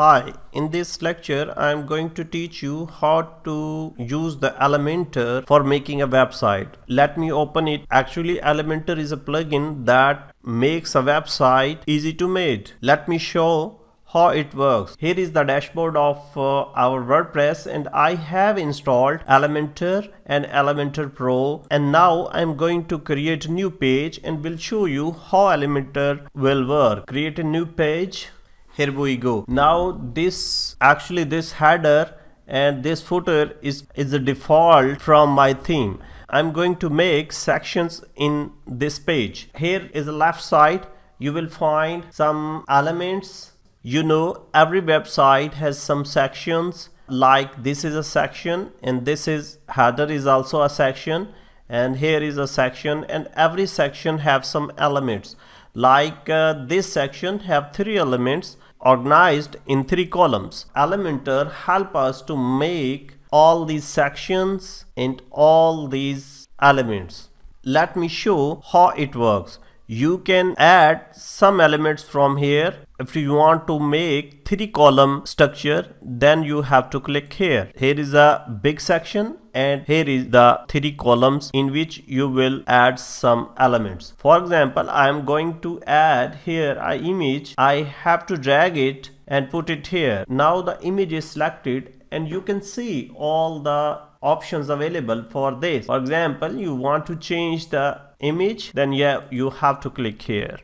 Hi, in this lecture I am going to teach you how to use the Elementor for making a website. Let me open it. Actually, Elementor is a plugin that makes a website easy to make. Let me show how it works. Here is the dashboard of our WordPress, and I have installed Elementor and Elementor Pro, and now I'm going to create a new page and will show you how Elementor will work. Create a new page. Here we go. Now this header and this footer is the default from my theme. I'm going to make sections in this page. Here is the left side. You will find some elements. You know, every website has some sections, like this is a section, and this is header is also a section, and here is a section, and every section have some elements. Like this section have 3 elements organized in 3 columns. Elementor help us to make all these sections and all these elements. Let me show how it works. You can add some elements from here. If you want to make 3 column structure, then you have to click here. Here is a big section, and here is the 3 columns in which you will add some elements. For example, I am going to add here an image. I have to drag it and put it here. Now the image is selected, and you can see all the options available for this. For example, you want to change the image, then you have to click here.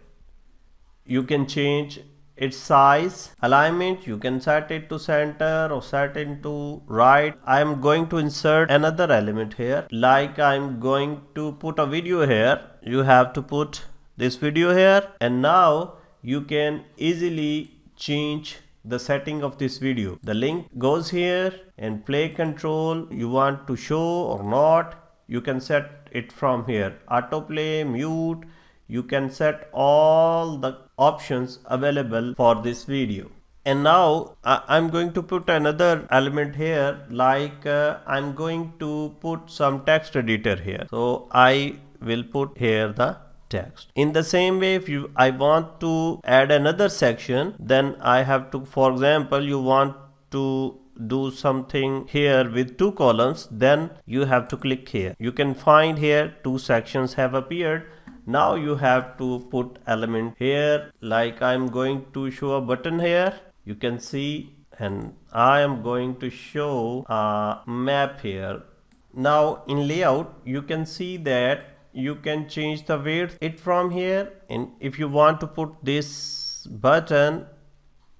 You can change its size, alignment. You can set it to center or set it to right. I am going to insert another element here, like I'm going to put a video here. You have to put this video here, and now you can easily change the setting of this video. The link goes here, and play control you want to show or not, you can set it from here. Autoplay, mute, you can set all the options available for this video. And now I'm going to put another element here, like I'm going to put some text editor here. So I will put here the text. In the same way, if I want to add another section, then I have to, for example, you want to do something here with 2 columns, then you have to click here. You can find here 2 sections have appeared. Now you have to put element here, like I'm going to show a button here, you can see, and I am going to show a map here. Now in layout, you can see that you can change the width it from here, and if you want to put this button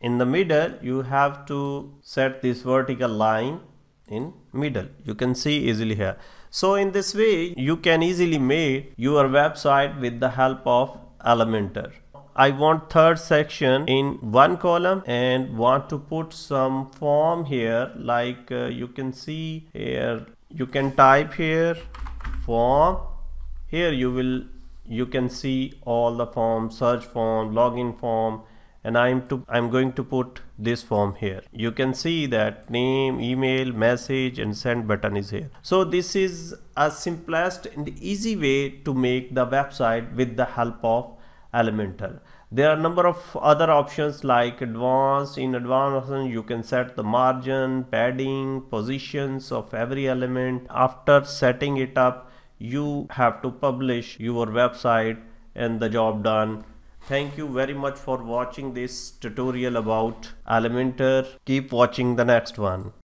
in the middle, you have to set this vertical line in middle. You can see easily here. So in this way, you can easily make your website with the help of Elementor. I want 3rd section in 1 column and want to put some form here, like you can see here, you can type here form. Here you can see all the forms, search form, login form, and I'm going to put this form here. You can see that name, email, message, and send button is here. So this is a simplest and easy way to make the website with the help of Elementor. There are a number of other options like advanced. In advanced option, you can set the margin, padding, positions of every element. After setting it up, you have to publish your website and the job done. Thank you very much for watching this tutorial about Elementor. Keep watching the next one.